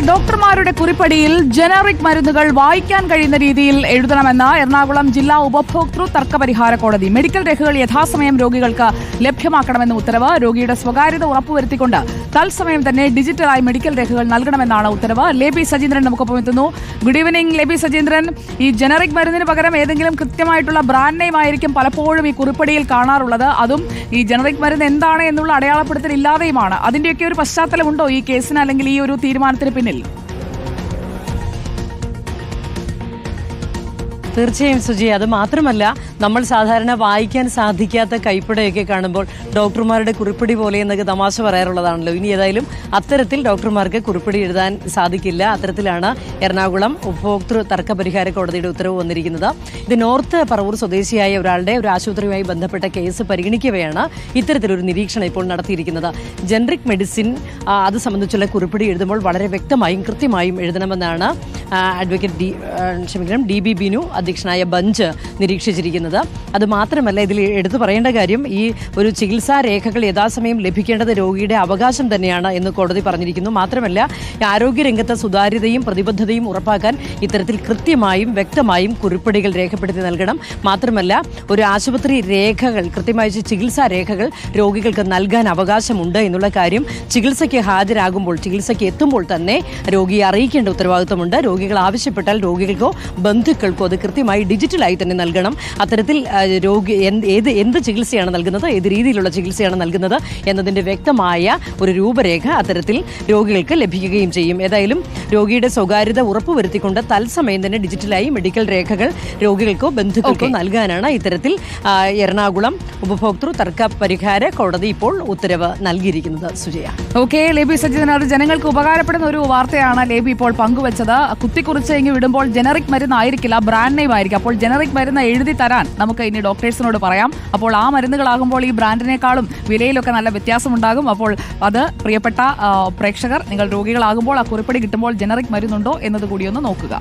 ഡോക്ടർമാരുടെ കുറിപ്പടിയിൽ ജനറിക് മരുന്നുകൾ വായിക്കാൻ കഴിയുന്ന രീതിയിൽ എഴുതണമെന്ന് എറണാകുളം ജില്ലാ ഉപഭോക്തൃ തർക്കപരിഹാര കോടതി. മെഡിക്കൽ രേഖകൾ യഥാസമയം രോഗികൾക്ക് ലഭ്യമാക്കണമെന്ന ഉത്തരവ്. രോഗിയുടെ സ്വകാര്യത ഉറപ്പുവരുത്തിക്കൊണ്ട് തത്സമയം തന്നെ ഡിജിറ്റലായി മെഡിക്കൽ രേഖകൾ നൽകണമെന്നാണ് ഉത്തരവ്. ലേബി സജീന്ദ്രൻ നമുക്കൊപ്പം എത്തുന്നു. Good evening ലേബി Sajeendran. ഈ ജനറിക് മരുന്നിന് പകരം ഏതെങ്കിലും കൃത്യമായിട്ടുള്ള ബ്രാൻഡ് നെയിം ആയിരിക്കും പലപ്പോഴും ഈ കുറിപ്പടിയിൽ കാണാറുള്ളത്. അതും ഈ ജനറിക് മരുന്ന് എന്താണ് എന്നുള്ള അടയാളപ്പെടുത്തൽ ഇല്ലാതെയുമാണ്. അതിന്റെയൊക്കെ ഒരു പശ്ചാത്തലമുണ്ടോ ഈ കേസിന് അല്ലെങ്കിൽ ഈ ഒരു തീരുമാനത്തിന് പിന്നിൽ? തീർച്ചയായും സുജി, അത് മാത്രമല്ല നമ്മൾ സാധാരണ വായിക്കാൻ സാധിക്കാത്ത കൈപ്പടയൊക്കെ കാണുമ്പോൾ ഡോക്ടർമാരുടെ കുറിപ്പടി പോലെ എന്നൊക്കെ തമാശ പറയാറുള്ളതാണല്ലോ. ഇനി ഏതായാലും അത്തരത്തിൽ ഡോക്ടർമാർക്ക് കുറിപ്പടി എഴുതാൻ സാധിക്കില്ല. അത്തരത്തിലാണ് എറണാകുളം ഉപഭോക്തൃ തർക്കപരിഹാര കോടതിയുടെ ഉത്തരവ് വന്നിരിക്കുന്നത്. ഇത് നോർത്ത് പറവൂർ സ്വദേശിയായ ഒരാളുടെ ഒരു ആശുപത്രിയുമായി ബന്ധപ്പെട്ട കേസ് പരിഗണിക്കവെയാണ് ഇത്തരത്തിലൊരു നിരീക്ഷണം ഇപ്പോൾ നടത്തിയിരിക്കുന്നത്. ജനറിക് മെഡിസിൻ അത് സംബന്ധിച്ചുള്ള കുറിപ്പടി എഴുതുമ്പോൾ വളരെ വ്യക്തമായും കൃത്യമായും എഴുതണമെന്നാണ് അഡ്വക്കേറ്റ് DB ബിനു അധ്യക്ഷനായ ബഞ്ച് നിരീക്ഷിച്ചിരിക്കുന്നത്. അത് മാത്രമല്ല, ഇതിൽ എടുത്തു പറയേണ്ട കാര്യം, ഈ ഒരു ചികിത്സാ രേഖകൾ യഥാസമയം ലഭിക്കേണ്ടത് രോഗിയുടെ അവകാശം തന്നെയാണ് എന്ന് കോടതി പറഞ്ഞിരിക്കുന്നു. മാത്രമല്ല, ആരോഗ്യരംഗത്തെ സുതാര്യതയും പ്രതിബദ്ധതയും ഉറപ്പാക്കാൻ ഇത്തരത്തിൽ കൃത്യമായും വ്യക്തമായും കുറിപ്പടികൾ രേഖപ്പെടുത്തി നൽകണം. മാത്രമല്ല, ഒരു ആശുപത്രി രേഖകൾ, കൃത്യമായ ചികിത്സാ രേഖകൾ രോഗികൾക്ക് നൽകാൻ അവകാശമുണ്ട് എന്നുള്ള കാര്യം ചികിത്സയ്ക്ക് ഹാജരാകുമ്പോൾ, ചികിത്സയ്ക്ക് എത്തുമ്പോൾ തന്നെ രോഗിയെ അറിയിക്കേണ്ട ഉത്തരവാദിത്വമുണ്ട്. രോഗികൾ ആവശ്യപ്പെട്ടാൽ രോഗികൾക്കോ ബന്ധുക്കൾക്കോ അത് കൃത്യമായി ഡിജിറ്റലായി തന്നെ നൽകണം. അത്തരത്തിൽ രോഗി എന്ത് ചികിത്സയാണ് നൽകുന്നത്, ഏത് രീതിയിലുള്ള ചികിത്സയാണ് നൽകുന്നത് എന്നതിൻ്റെ വ്യക്തമായ ഒരു രൂപരേഖ അത്തരത്തിൽ രോഗികൾക്ക് ലഭിക്കുകയും ചെയ്യും. ഏതായാലും രോഗിയുടെ സ്വകാര്യത ഉറപ്പുവരുത്തിക്കൊണ്ട് തത്സമയം തന്നെ ഡിജിറ്റലായി മെഡിക്കൽ രേഖകൾ രോഗികൾക്കോ ബന്ധുക്കൾക്കോ നൽകാനാണ് ഇത്തരത്തിൽ എറണാകുളം ഉപഭോക്തൃ തർക്ക പരിഹാര കോടതി ഇപ്പോൾ ഉത്തരവ് നൽകിയിരിക്കുന്നത്. സുജയ. ഓക്കെ ലേബി സജ്ജൻ, അത് ജനങ്ങൾക്ക് ഉപകാരപ്പെടുന്ന ഒരു വാർത്തയാണ് ലേബി ഇപ്പോൾ പങ്കുവച്ചത്. കുത്തിക്കുറിച്ച് ഇങ്ങ് വിടുമ്പോൾ ജനറിക് മരുന്നായിരിക്കില്ല, ബ്രാൻഡ് നെയിം ആയിരിക്കും. അപ്പോൾ ജനറിക് മരുന്ന് എഴുതി തരാൻ നമുക്ക് ഇനി ഡോക്ടേഴ്സിനോട് പറയാം. അപ്പോൾ ആ മരുന്നുകളാകുമ്പോൾ ഈ ബ്രാൻഡിനേക്കാളും വിലയിലൊക്കെ നല്ല വ്യത്യാസമുണ്ടാകും. അപ്പോൾ അത് പ്രിയപ്പെട്ട പ്രേക്ഷകർ, നിങ്ങൾ രോഗികളാകുമ്പോൾ ആ കുറിപ്പടി കിട്ടുമ്പോൾ ജനറിക് മരുന്നുണ്ടോ എന്നത് കൂടി ഒന്ന് നോക്കുക.